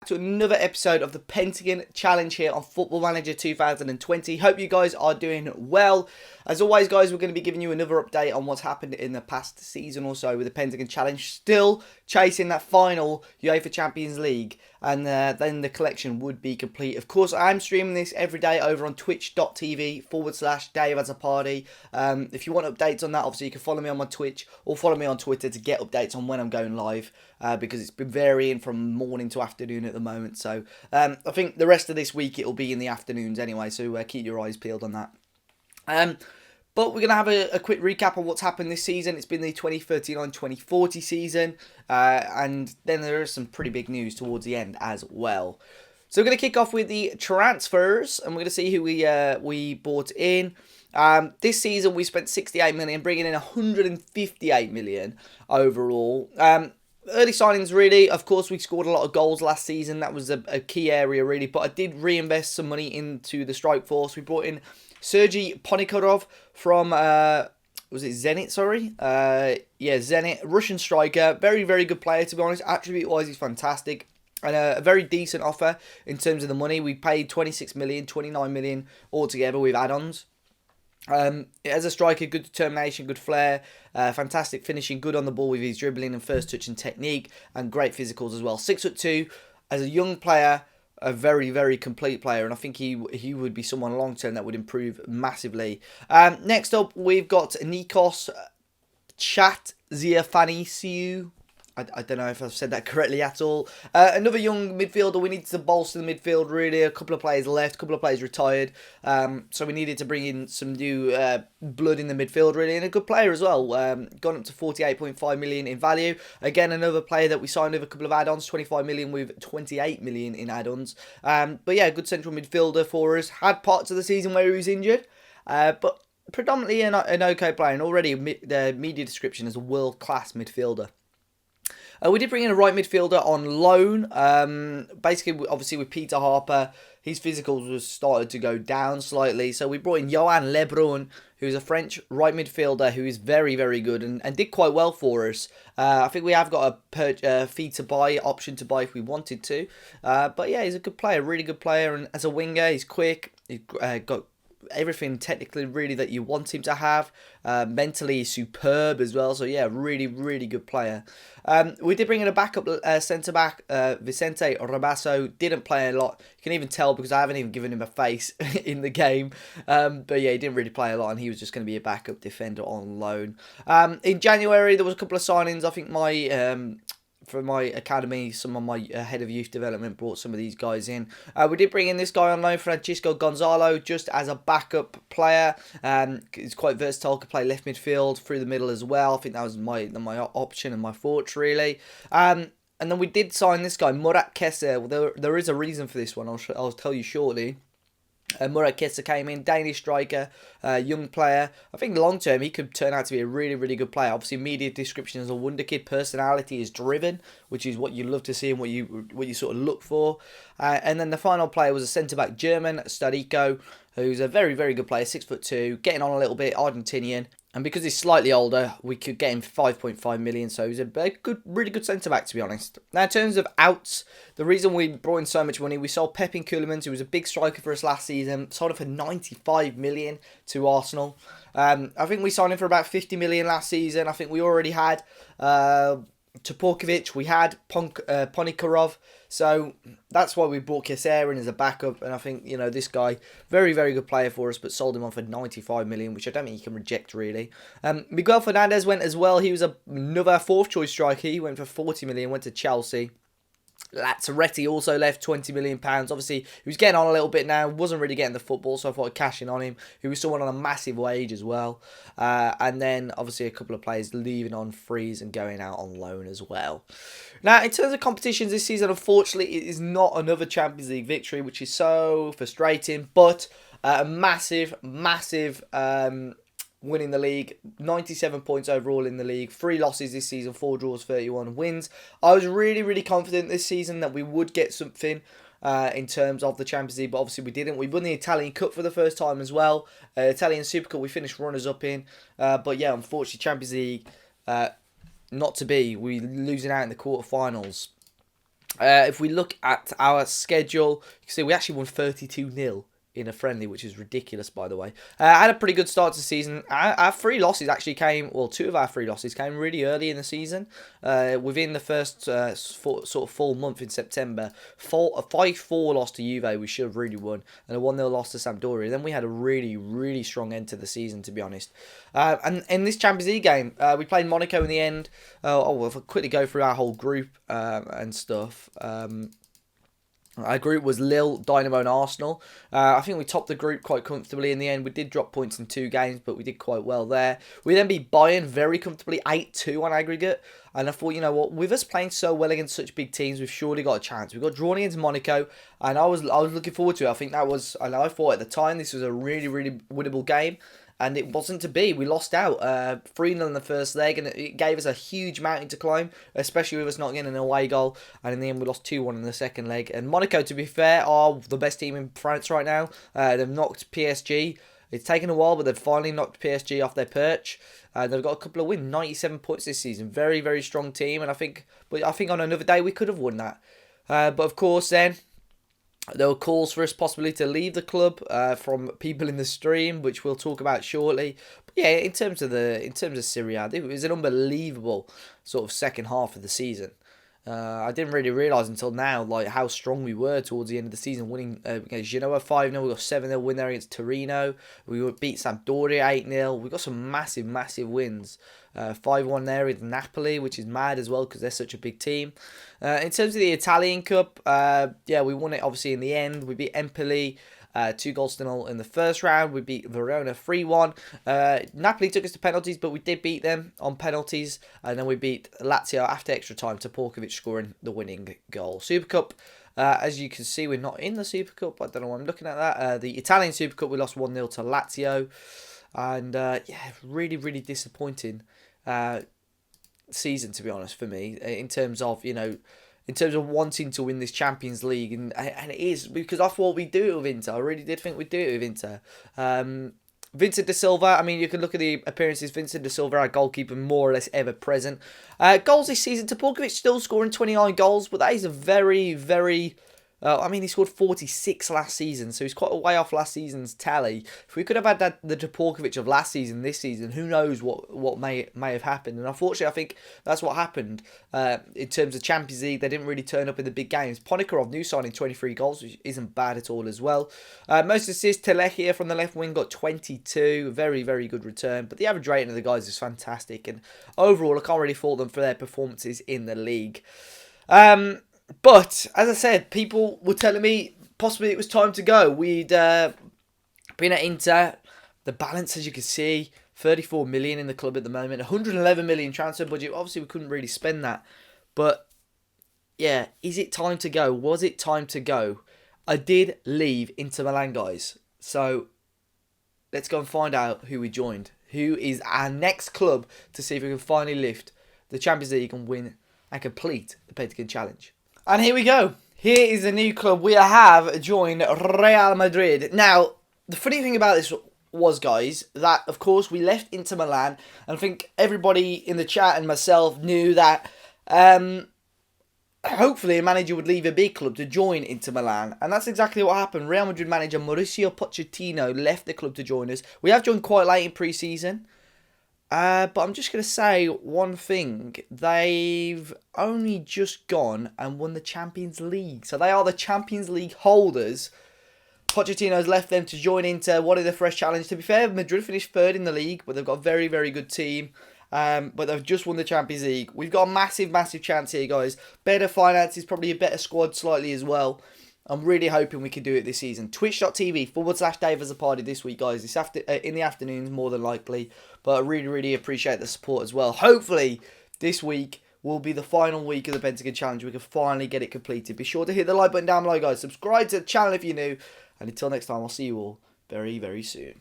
to another episode of the Pentagon Challenge here on Football Manager 2020. Hope you guys are doing well. As always, guys, we're going to be giving you another update on what's happened in the past season or so with the Pentagon Challenge. Still chasing that final UEFA Champions League, and then the collection would be complete. Of course, I'm streaming this every day over on twitch.tv/DaveAsAParty. If you want updates on that, obviously you can follow me on my Twitch or follow me on Twitter to get updates on when I'm going live, because it's been varying from morning to afternoon at the moment. So I think the rest of this week it'll be in the afternoons anyway, so keep your eyes peeled on that. But we're going to have a quick recap on what's happened this season. It's been the 2039-2040 season, and then there is some pretty big news towards the end as well. So we're going to kick off with the transfers, and we're going to see who we bought in. This season we spent 68 million, bringing in 158 million overall. Early signings, really. Of course, we scored a lot of goals last season. That was a key area, really. But I did reinvest some money into the strike force. We brought in Sergei Ponikarov from, was it Zenit, sorry? Yeah, Zenit, Russian striker. Very, very good player, to be honest. Attribute-wise, he's fantastic. And a very decent offer in terms of the money. We paid 26 million, 29 million altogether with add-ons. As a striker, good determination, good flair, fantastic finishing, good on the ball with his dribbling and first touch and technique, and great physicals as well. 6'2", as a young player, a very, very complete player, and I think he would be someone long term that would improve massively. Next up, we've got Nikos Chatziafanisiou. I don't know if I've said that correctly at all. Another young midfielder. We needed to bolster the midfield, really. A couple of players left, a couple of players retired. So we needed to bring in some new blood in the midfield, really. And a good player as well. Gone up to 48.5 million in value. Again, another player that we signed with a couple of add-ons. 25 million with 28 million in add-ons. But yeah, good central midfielder for us. Had parts of the season where he was injured. But predominantly an okay player. And already the media description as a world-class midfielder. We did bring in a right midfielder on loan. Basically, obviously, with Peter Harper, his physicals was started to go down slightly. So we brought in Johan Lebrun, who's a French right midfielder who is very, very good and did quite well for us. I think we have got a fee to buy, option to buy if we wanted to. But yeah, he's a good player, really good player. And as a winger, he's quick. He's got everything technically really that you want him to have. Mentally superb as well, so yeah, really, really good player. We did bring in a backup centre back. Vicente Rabasso didn't play a lot. You can even tell because I haven't even given him a face in the game. But yeah, he didn't really play a lot, and he was just going to be a backup defender on loan. In January there was a couple of signings. I think for my academy, some of my head of youth development brought some of these guys in. We did bring in this guy on loan, Francisco Gonzalo, just as a backup player. He's quite versatile, could play left midfield, through the middle as well. I think that was my option and my thoughts, really. And then we did sign this guy, Murat Cassell. There is a reason for this one, I'll tell you shortly. Murat Cassell came in, Danish striker, young player. I think long term he could turn out to be a really, really good player. Obviously, media description is a wonder kid. Personality is driven, which is what you love to see and what you sort of look for. And then the final player was a centre back, German Starico, who's a very, very good player, 6'2", getting on a little bit, Argentinian. And because he's slightly older, we could get him 5.5 million. So he's a good, really good centre-back, to be honest. Now, in terms of outs, the reason we brought in so much money, we sold Pepin Kulemans, who was a big striker for us last season. Sold him for 95 million to Arsenal. I think we signed him for about 50 million last season. I think we already had Tuporkovic, we had Ponikarov, so that's why we brought Cassell in as a backup. And I think, you know, this guy, very, very good player for us, but sold him on for 95 million, which I don't think you can reject, really. Miguel Fernandez went as well. He was another fourth choice striker. He went for 40 million, went to Chelsea. Lazzaretti also left £20 million. Obviously, he was getting on a little bit now. Wasn't really getting the football, so I thought I'd cash in on him. He was someone on a massive wage as well. And then, obviously, a couple of players leaving on frees and going out on loan as well. Now, in terms of competitions this season, unfortunately, it is not another Champions League victory, which is so frustrating. But a massive winning the league, 97 points overall in the league, 3 losses this season, 4 draws, 31 wins. I was really, really confident this season that we would get something in terms of the Champions League, but obviously we didn't. We won the Italian Cup for the first time as well. Italian Super Cup we finished runners-up in, but yeah, unfortunately Champions League not to be. We losing out in the quarterfinals. If we look at our schedule, you can see we actually won 32-0 in a friendly, which is ridiculous, by the way. I had a pretty good start to the season. Our three losses actually came, well, two of our three losses came really early in the season. Within the first sort of full month in September, a 5-4 loss to Juve, we should have really won, and a 1-0 loss to Sampdoria. Then we had a really, really strong end to the season, to be honest. And in this Champions League game, we played Monaco in the end. Well, if I quickly go through our whole group and stuff. Our group was Lille, Dynamo and Arsenal. I think we topped the group quite comfortably in the end. We did drop points in 2 games, but we did quite well there. We then beat Bayern very comfortably, 8-2 on aggregate. And I thought, you know what, with us playing so well against such big teams, we've surely got a chance. We got drawn against Monaco, and I was looking forward to it. I think that was, and I thought at the time this was a really, really winnable game. And it wasn't to be. We lost out 3-0 in the first leg, and it gave us a huge mountain to climb, especially with us not getting an away goal. And in the end, we lost 2-1 in the second leg. And Monaco, to be fair, are the best team in France right now. They've knocked PSG. It's taken a while, but they've finally knocked PSG off their perch. They've got a couple of wins, 97 points this season. Very, very strong team. And I think on another day we could have won that. But of course, then there were calls for us possibly to leave the club from people in the stream, which we'll talk about shortly. But yeah, in terms of Serie A, it was an unbelievable sort of second half of the season. I didn't really realise until now like how strong we were towards the end of the season, winning against Genoa 5-0. We got 7-0 win there against Torino. We beat Sampdoria 8-0. We got some massive, massive wins. 5-1 there with Napoli, which is mad as well because they're such a big team. In terms of the Italian Cup, yeah, we won it obviously in the end. We beat Empoli 2-0 in the first round. We beat Verona 3-1. Napoli took us to penalties, but we did beat them on penalties. And then we beat Lazio after extra time, to Porkovic scoring the winning goal. Super Cup, as you can see, we're not in the Super Cup. I don't know why I'm looking at that. The Italian Super Cup, we lost 1-0 to Lazio. And yeah, really, really disappointing season, to be honest, for me, in terms of, you know, in terms of wanting to win this Champions League. And it is, because I thought we'd do it with Inter. I really did think we'd do it with Inter. Vincent de Silva, I mean, you can look at the appearances. Vincent de Silva, our goalkeeper, more or less ever present. Goals this season, Topolkovic still scoring 29 goals, but that is a very, very... I mean, he scored 46 last season, so he's quite a way off last season's tally. If we could have had the Dvorak of last season, this season, who knows what may have happened. And unfortunately, I think that's what happened in terms of Champions League. They didn't really turn up in the big games. Ponikarov, new signing, 23 goals, which isn't bad at all as well. Most assists, Telechia from the left wing got 22. Very, very good return. But the average rating of the guys is fantastic. And overall, I can't really fault them for their performances in the league. But, as I said, people were telling me possibly it was time to go. We'd been at Inter. The balance, as you can see, 34 million in the club at the moment. 111 million transfer budget. Obviously, we couldn't really spend that. But, yeah, is it time to go? Was it time to go? I did leave Inter Milan, guys. So, let's go and find out who we joined. Who is our next club to see if we can finally lift the Champions League and win and complete the Pentagon Challenge. And here we go. Here is a new club. We have joined Real Madrid. Now, the funny thing about this was, guys, that, of course, we left Inter Milan. And I think everybody in the chat and myself knew that hopefully a manager would leave a big club to join Inter Milan. And that's exactly what happened. Real Madrid manager Mauricio Pochettino left the club to join us. We have joined quite late in pre-season. But I'm just going to say one thing. They've only just gone and won the Champions League. So they are the Champions League holders. Pochettino's left them to join Inter. What is the fresh challenge? To be fair, Madrid finished third in the league, but they've got a very, very good team. But they've just won the Champions League. We've got a massive, massive chance here, guys. Better finances, probably a better squad slightly as well. I'm really hoping we can do it this season. Twitch.tv/Dave as a party this week, guys. This in the afternoons, more than likely. But I really, really appreciate the support as well. Hopefully, this week will be the final week of the Pentagon Challenge. We can finally get it completed. Be sure to hit the like button down below, guys. Subscribe to the channel if you're new. And until next time, I'll see you all very, very soon.